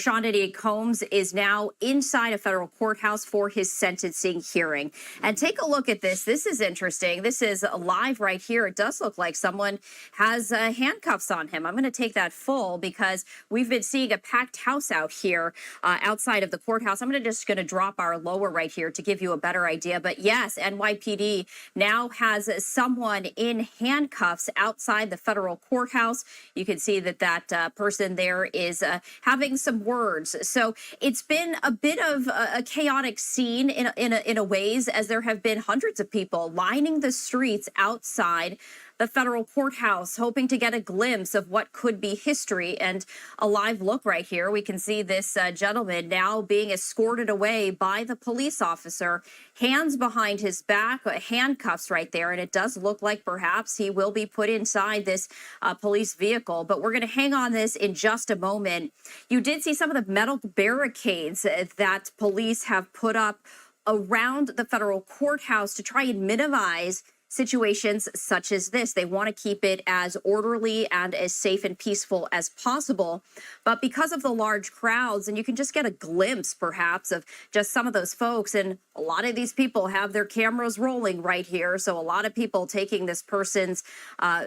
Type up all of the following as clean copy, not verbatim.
Sean Diddy Combs is now inside a federal courthouse for his sentencing hearing. And take a look at this. This is interesting. This is live right here. It does look like someone has handcuffs on him. I'm going to take that full because we've been seeing a packed house out here outside of the courthouse. I'm just going to drop our lower right here to give you a better idea. But yes, NYPD now has someone in handcuffs outside the federal courthouse. You can see that person there is having some words. So it's been a bit of a chaotic scene in a ways, as there have been hundreds of people lining the streets outside the federal courthouse, hoping to get a glimpse of what could be history. And a live look right here, we can see this gentleman now being escorted away by the police officer, hands behind his back, handcuffs right there. And it does look like perhaps he will be put inside this police vehicle. But we're going to hang on this in just a moment. You did see some of the metal barricades that police have put up around the federal courthouse to try and minimize situations such as this. They want to keep it as orderly and as safe and peaceful as possible. But because of the large crowds, and you can just get a glimpse perhaps of just some of those folks, and a lot of these people have their cameras rolling right here. So a lot of people taking this person's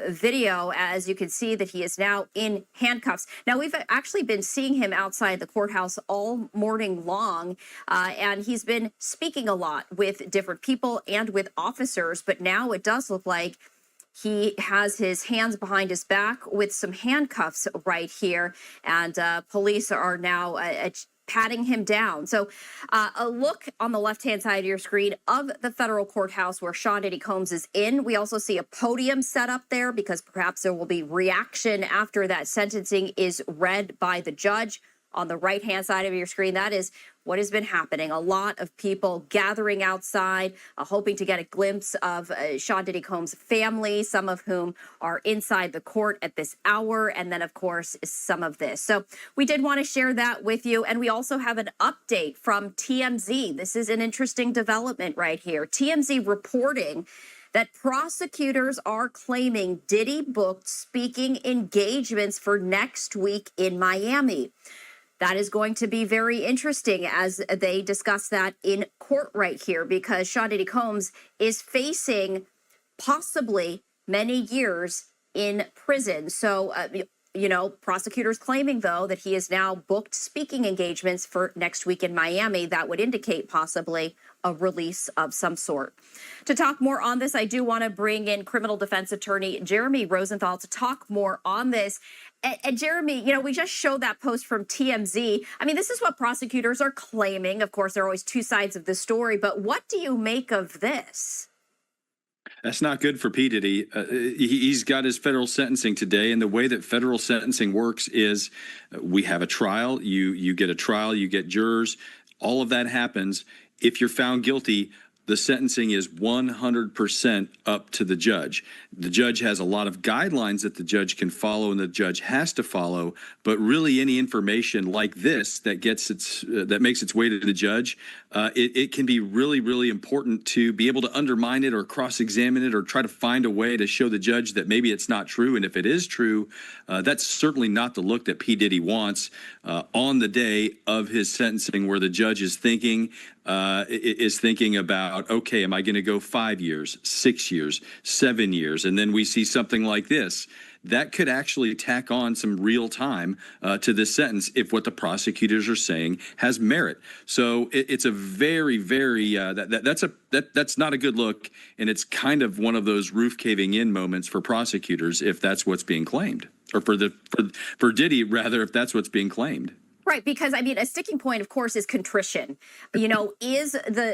video, as you can see that he is now in handcuffs. Now, we've actually been seeing him outside the courthouse all morning long, and he's been speaking a lot with different people and with officers. But now it does look like he has his hands behind his back with some handcuffs right here, and police are now patting him down. So a look on the left-hand side of your screen of the federal courthouse where Sean Diddy Combs is in. We also see a podium set up there because perhaps there will be reaction after that sentencing is read by the judge. On the right-hand side of your screen, that is what has been happening. A lot of people gathering outside, hoping to get a glimpse of Sean Diddy Combs' family, some of whom are inside the court at this hour, and then, of course, some of this. So we did want to share that with you, and we also have an update from TMZ. This is an interesting development right here. TMZ reporting that prosecutors are claiming Diddy booked speaking engagements for next week in Miami. That is going to be very interesting as they discuss that in court right here, because Sean Diddy Combs is facing possibly many years in prison. So, prosecutors claiming, though, that he has now booked speaking engagements for next week in Miami. That would indicate possibly a release of some sort. To talk more on this, I do want to bring in Criminal Defense Attorney Jeremy Rosenthal to talk more on this. And Jeremy, we just showed that post from TMZ. I mean, this is what prosecutors are claiming. Of course, there are always two sides of the story, but what do you make of this? That's not good for P. Diddy. He's got his federal sentencing today, and the way that federal sentencing works is we have a trial, you get a trial, you get jurors, all of that happens. If you're found guilty, the sentencing is 100% up to the judge. The judge has a lot of guidelines that the judge can follow and the judge has to follow, but really any information like this that makes its way to the judge, it can be really, really important to be able to undermine it or cross-examine it or try to find a way to show the judge that maybe it's not true. And if it is true, that's certainly not the look that P. Diddy wants on the day of his sentencing, where the judge is thinking about, okay, am I going to go 5 years, 6 years, 7 years? And then we see something like this. That could actually tack on some real time to this sentence if what the prosecutors are saying has merit. So it's a very, very that's not a good look, and it's kind of one of those roof caving in moments for prosecutors if that's what's being claimed, or for Diddy rather, if that's what's being claimed. Right, because I mean, a sticking point, of course, is contrition. Is the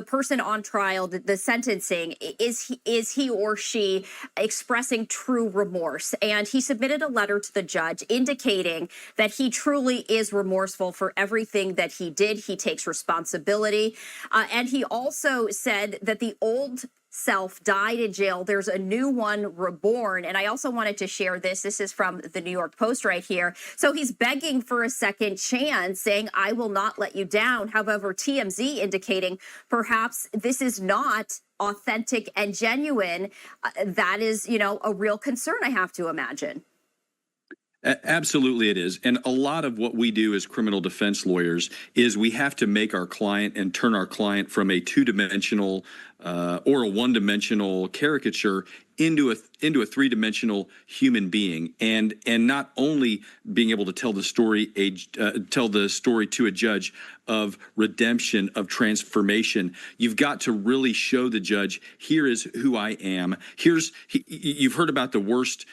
person on trial, the sentencing, is he or she expressing true remorse? And he submitted a letter to the judge indicating that he truly is remorseful for everything that he did. He takes responsibility, and he also said that the old self died in jail. There's a new one reborn. And I also wanted to share this. This is from the New York Post right here. So he's begging for a second chance, saying, I will not let you down. However, TMZ indicating perhaps this is not authentic and genuine. That is, a real concern, I have to imagine. Absolutely, it is. And a lot of what we do as criminal defense lawyers is we have to make our client and turn our client from a two-dimensional or a one-dimensional caricature into a three-dimensional human being, and not only being able to tell the story to a judge of redemption, of transformation. You've got to really show the judge, here is who I am. You've heard about the worst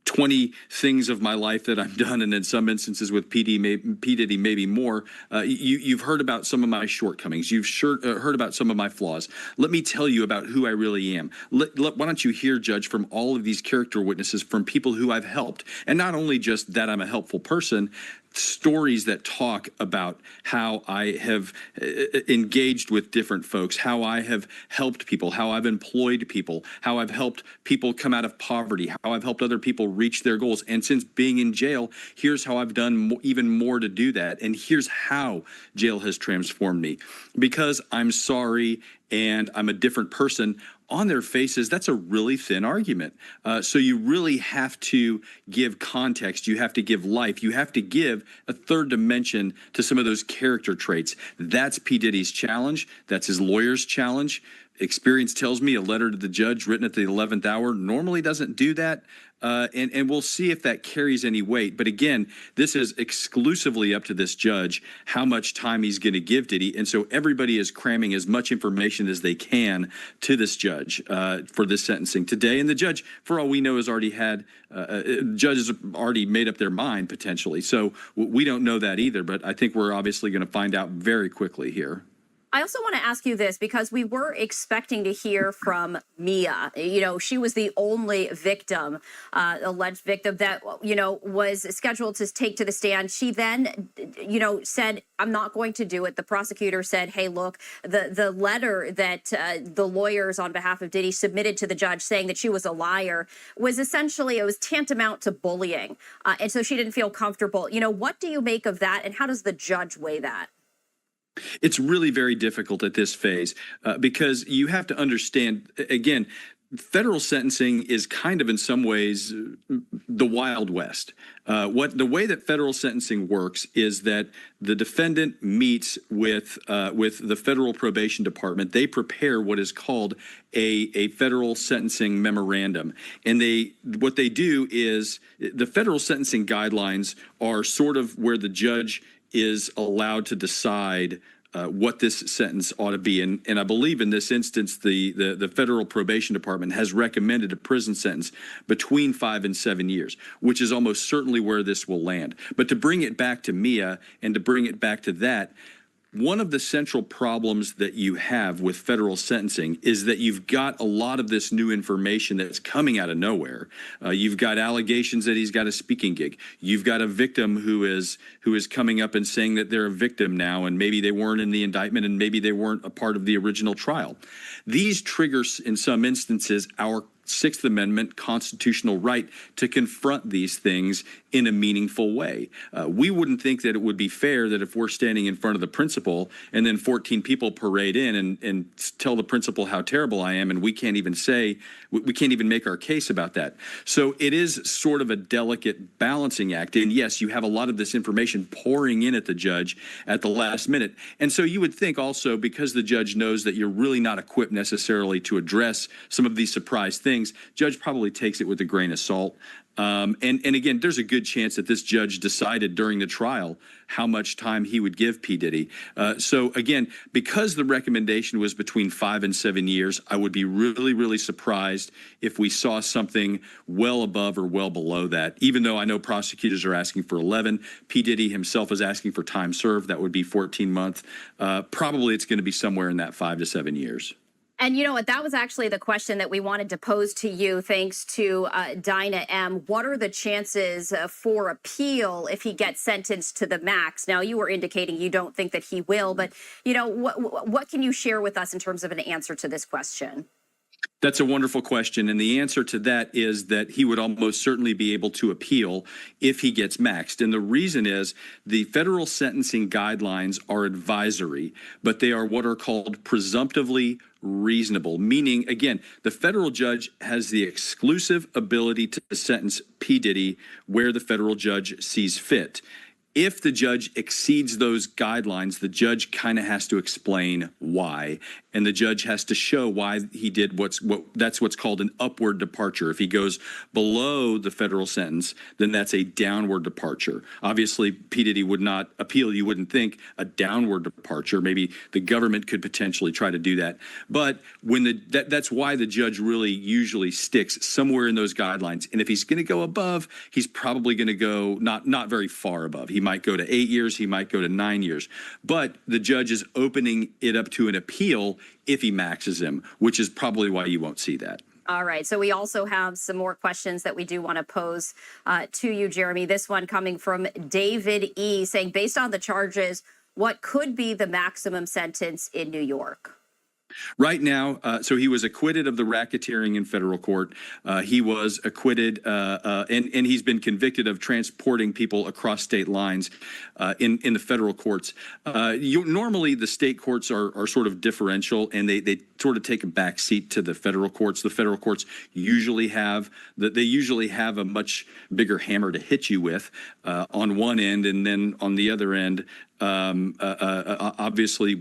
20 things of my life that I've done, and in some instances with P. Diddy, maybe more. You've heard about some of my shortcomings. You've heard about some of my flaws. Let me tell you about who I really am. Why don't you hear, Judge, from all of these character witnesses from people who I've helped, and not only just that I'm a helpful person, stories that talk about how I have engaged with different folks, how I have helped people, how I've employed people, how I've helped people come out of poverty, how I've helped other people reach their goals. And since being in jail, here's how I've done even more to do that. And here's how jail has transformed me. Because I'm sorry and I'm a different person, on their faces, that's a really thin argument. So you really have to give context. You have to give life. You have to give a third dimension to some of those character traits. That's P. Diddy's challenge. That's his lawyer's challenge. Experience tells me a letter to the judge written at the 11th hour normally doesn't do that. And we'll see if that carries any weight. But again, this is exclusively up to this judge how much time he's going to give Diddy. And so everybody is cramming as much information as they can to this judge for this sentencing today. And the judge, for all we know, has already had judges have already made up their mind potentially. So we don't know that either. But I think we're obviously going to find out very quickly here. I also want to ask you this because we were expecting to hear from Mia. You know, she was the only victim, alleged victim that, you know, was scheduled to take to the stand. She then, you know, said, I'm not going to do it. The prosecutor said, hey, look, the letter that the lawyers on behalf of Diddy submitted to the judge saying that she was a liar was essentially, it was tantamount to bullying. And so she didn't feel comfortable. You know, what do you make of that? And how does the judge weigh that? It's really very difficult at this phase because you have to understand, again, federal sentencing is kind of in some ways the Wild West. The way that federal sentencing works is that the defendant meets with the federal probation department. They prepare what is called a federal sentencing memorandum, and what they do is the federal sentencing guidelines are sort of where the judge is allowed to decide what this sentence ought to be. And I believe in this instance, the federal probation department has recommended a prison sentence between 5 and 7 years, which is almost certainly where this will land. But to bring it back to Mia and to bring it back to that, one of the central problems that you have with federal sentencing is that you've got a lot of this new information that's coming out of nowhere. You've got allegations that he's got a speaking gig. You've got a victim who is coming up and saying that they're a victim now, and maybe they weren't in the indictment, and maybe they weren't a part of the original trial. These triggers, in some instances, our Sixth Amendment constitutional right to confront these things in a meaningful way. We wouldn't think that it would be fair that if we're standing in front of the principal and then 14 people parade in and tell the principal how terrible I am, and we can't even make our case about that. So it is sort of a delicate balancing act. And yes, you have a lot of this information pouring in at the judge at the last minute. And so you would think also, because the judge knows that you're really not equipped necessarily to address some of these surprise things, judge probably takes it with a grain of salt. And again, there's a good chance that this judge decided during the trial how much time he would give P. Diddy. So again, because the recommendation was between 5 and 7 years, I would be really, really surprised if we saw something well above or well below that. Even though I know prosecutors are asking for 11, P. Diddy himself is asking for time served. That would be 14 months. Probably it's going to be somewhere in that 5 to 7 years. And you know what? That was actually the question that we wanted to pose to you, thanks to Dinah M. What are the chances for appeal if he gets sentenced to the max? Now, you were indicating you don't think that he will, but you know, what can you share with us in terms of an answer to this question? That's a wonderful question. And the answer to that is that he would almost certainly be able to appeal if he gets maxed. And the reason is the federal sentencing guidelines are advisory, but they are what are called presumptively reasonable, meaning, again, the federal judge has the exclusive ability to sentence P. Diddy where the federal judge sees fit. If the judge exceeds those guidelines, the judge kind of has to explain why, and the judge has to show why he did that's what's called an upward departure. If he goes below the federal sentence, then that's a downward departure. Obviously, P. Diddy would not appeal. You wouldn't think a downward departure. Maybe the government could potentially try to do that, but when that's why the judge really usually sticks somewhere in those guidelines. And if he's going to go above, he's probably going to go not very far above. He might go to 8 years, he might go to 9 years, but the judge is opening it up to an appeal if he maxes him, which is probably why you won't see that. All right. So we also have some more questions that we do want to pose to you, Jeremy. This one coming from David E. saying, based on the charges, what could be the maximum sentence in New York? Right now, so he was acquitted of the racketeering in federal court. He was acquitted, and he's been convicted of transporting people across state lines in the federal courts. Normally, the state courts are sort of differential, and they sort of take a back seat to the federal courts. The federal courts usually have a much bigger hammer to hit you with on one end, and then on the other end. Obviously,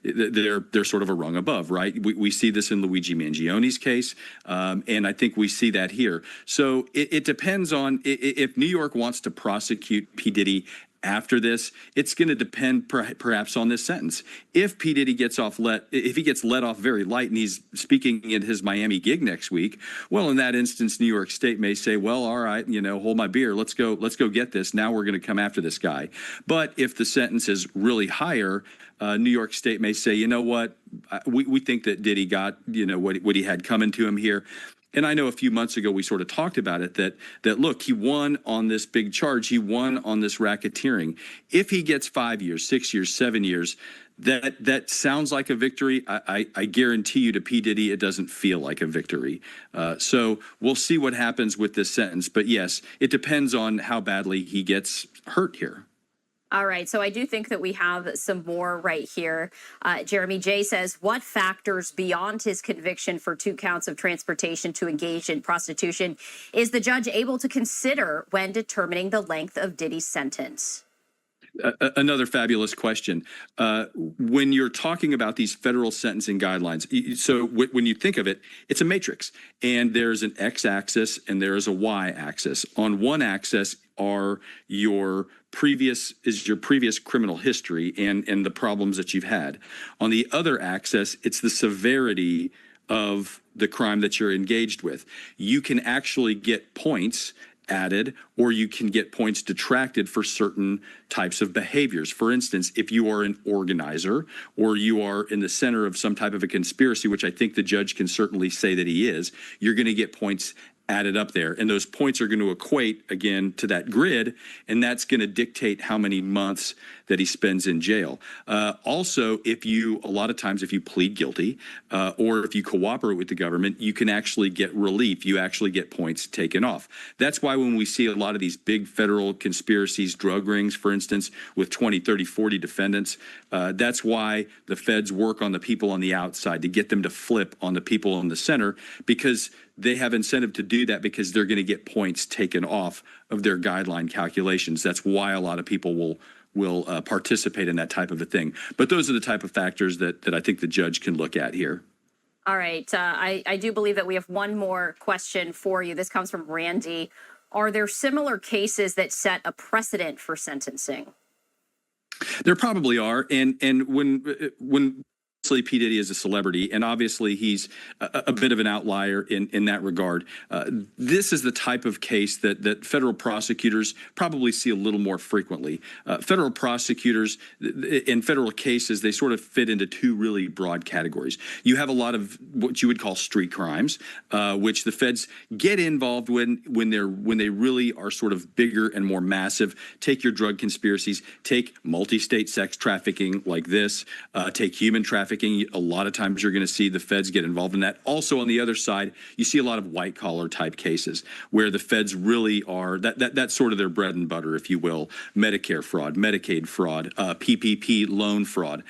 they're sort of a rung above, right? We see this in Luigi Mangione's case, and I think we see that here. So it depends on if New York wants to prosecute P. Diddy after this. It's going to depend perhaps on this sentence. If P. Diddy if he gets let off very light and he's speaking at his Miami gig next week, well, in that instance, New York State may say, well, all right, hold my beer. Let's go get this. Now we're going to come after this guy. But if the sentence is really higher, New York State may say, you know what, we think that Diddy got, what he had coming to him here. And I know a few months ago we sort of talked about it, that look, he won on this big charge. He won on this racketeering. If he gets 5 years, 6 years, 7 years, that sounds like a victory. I guarantee you to P. Diddy, it doesn't feel like a victory. So we'll see what happens with this sentence. But yes, it depends on how badly he gets hurt here. All right. So I do think that we have some more right here. Jeremy J. says, what factors beyond his conviction for 2 counts of transportation to engage in prostitution is the judge able to consider when determining the length of Diddy's sentence? Another fabulous question. When you're talking about these federal sentencing guidelines, so when you think of it, it's a matrix, and there's an x-axis and there is a y-axis. On one axis are your previous criminal history and the problems that you've had. On the other axis, it's the severity of the crime that you're engaged with. You can actually get points added, or you can get points detracted for certain types of behaviors. For instance, if you are an organizer or you are in the center of some type of a conspiracy, which I think the judge can certainly say that he is, you're going to get points added up there. And those points are going to equate, again, to that grid, and that's going to dictate how many months that he spends in jail. Also, a lot of times, if you plead guilty or if you cooperate with the government, you can actually get relief. You actually get points taken off. That's why when we see a lot of these big federal conspiracies, drug rings, for instance, with 20, 30, 40 defendants, that's why the feds work on the people on the outside to get them to flip on the people in the center, because they have incentive to do that, because they're going to get points taken off of their guideline calculations. That's why a lot of people will participate in that type of a thing. But those are the type of factors that I think the judge can look at here. All right. I do believe that we have one more question for you. This comes from Randy. Are there similar cases that set a precedent for sentencing? There probably are. And when P. Diddy is a celebrity, and obviously he's a bit of an outlier in that regard. This is the type of case that federal prosecutors probably see a little more frequently. Federal prosecutors in federal cases, they sort of fit into 2 really broad categories. You have a lot of what you would call street crimes, which the feds get involved when they really are sort of bigger and more massive. Take your drug conspiracies, take multi-state sex trafficking like this, take human trafficking. trafficking, a lot of times you're going to see the feds get involved in that. Also, on the other side, you see a lot of white collar type cases where the feds really are that's sort of their bread and butter, if you will. Medicare fraud, Medicaid fraud, PPP loan fraud,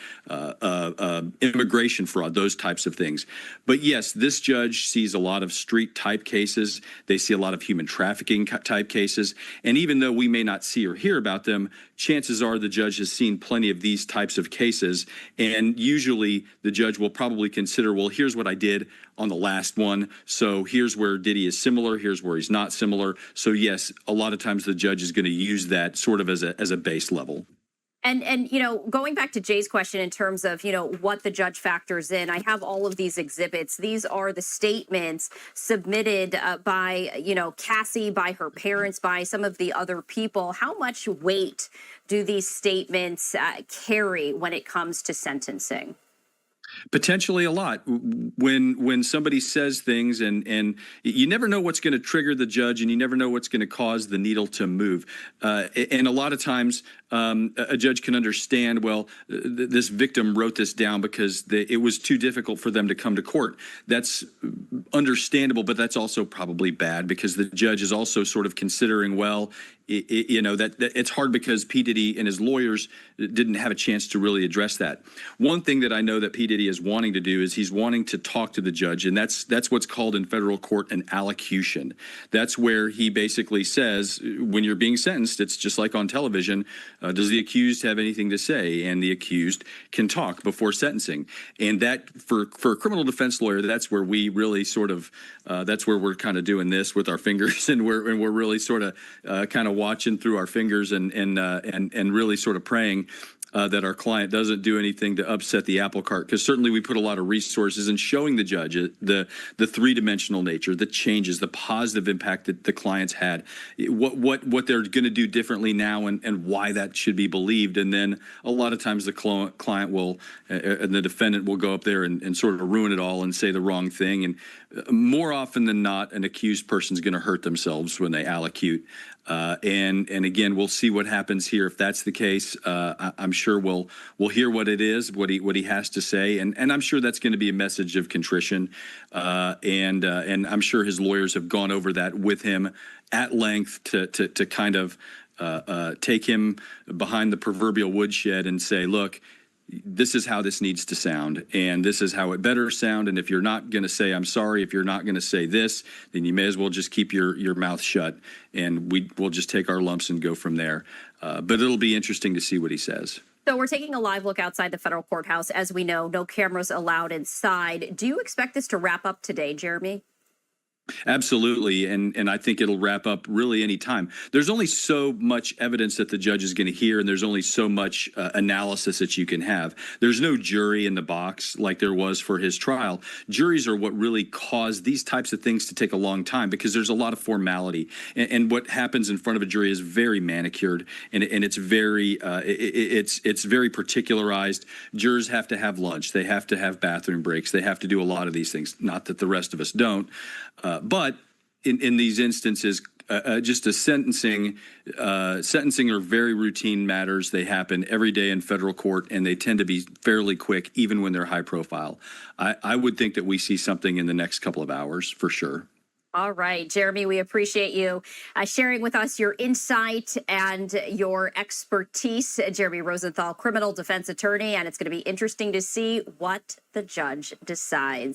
immigration fraud, those types of things. But yes, this judge sees a lot of street type cases. They see a lot of human trafficking type cases. And even though we may not see or hear about them, chances are the judge has seen plenty of these types of cases. And usually the judge will probably consider, well, here's what I did on the last one. So here's where Diddy is similar. Here's where he's not similar. So yes, a lot of times the judge is going to use that sort of as a base level. And going back to Jay's question in terms of, what the judge factors in, I have all of these exhibits. These are the statements submitted by, Cassie, by her parents, by some of the other people. How much weight do these statements carry when it comes to sentencing? Potentially a lot. When somebody says things and you never know what's going to trigger the judge, and you never know what's going to cause the needle to move. And a lot of times a judge can understand, well, this victim wrote this down because it was too difficult for them to come to court. That's understandable, but that's also probably bad because the judge is also sort of considering, well, that it's hard because P. Diddy and his lawyers didn't have a chance to really address that. One thing that I know that P. Diddy is wanting to do is he's wanting to talk to the judge, and that's what's called in federal court an allocution. That's where he basically says, when you're being sentenced, it's just like on television, does the accused have anything to say? And the accused can talk before sentencing. And that, for a criminal defense lawyer, that's where we really sort of, that's where we're kind of doing this with our fingers, and we're really sort of kind of watching through our fingers and really sort of praying that our client doesn't do anything to upset the apple cart, because certainly we put a lot of resources in showing the judge the three-dimensional nature, the changes, the positive impact that the clients had, what they're going to do differently now, and why that should be believed. And then a lot of times the client will and the defendant will go up there and sort of ruin it all and say the wrong thing. And more often than not, an accused person's going to hurt themselves when they allocute. And again, we'll see what happens here. If that's the case, I'm sure we'll hear what it is, what he has to say, and I'm sure that's going to be a message of contrition. And I'm sure his lawyers have gone over that with him at length to kind of take him behind the proverbial woodshed and say, look, this is how this needs to sound, and this is how it better sound. And if you're not going to say I'm sorry, if you're not going to say this, then you may as well just keep your mouth shut, and we'll just take our lumps and go from there. But it'll be interesting to see what he says. So we're taking a live look outside the federal courthouse. As we know, no cameras allowed inside. Do you expect this to wrap up today, Jeremy? Absolutely, and I think it'll wrap up really any time. There's only so much evidence that the judge is going to hear, and there's only so much analysis that you can have. There's no jury in the box like there was for his trial. Juries are what really cause these types of things to take a long time, because there's a lot of formality, and what happens in front of a jury is very manicured, and it's very it's very particularized. Jurors have to have lunch, they have to have bathroom breaks, they have to do a lot of these things. Not that the rest of us don't. But in these instances, just a sentencing are very routine matters. They happen every day in federal court, and they tend to be fairly quick, even when they're high profile. I would think that we see something in the next couple of hours for sure. All right, Jeremy, we appreciate you sharing with us your insight and your expertise. Jeremy Rosenthal, criminal defense attorney, and it's going to be interesting to see what the judge decides.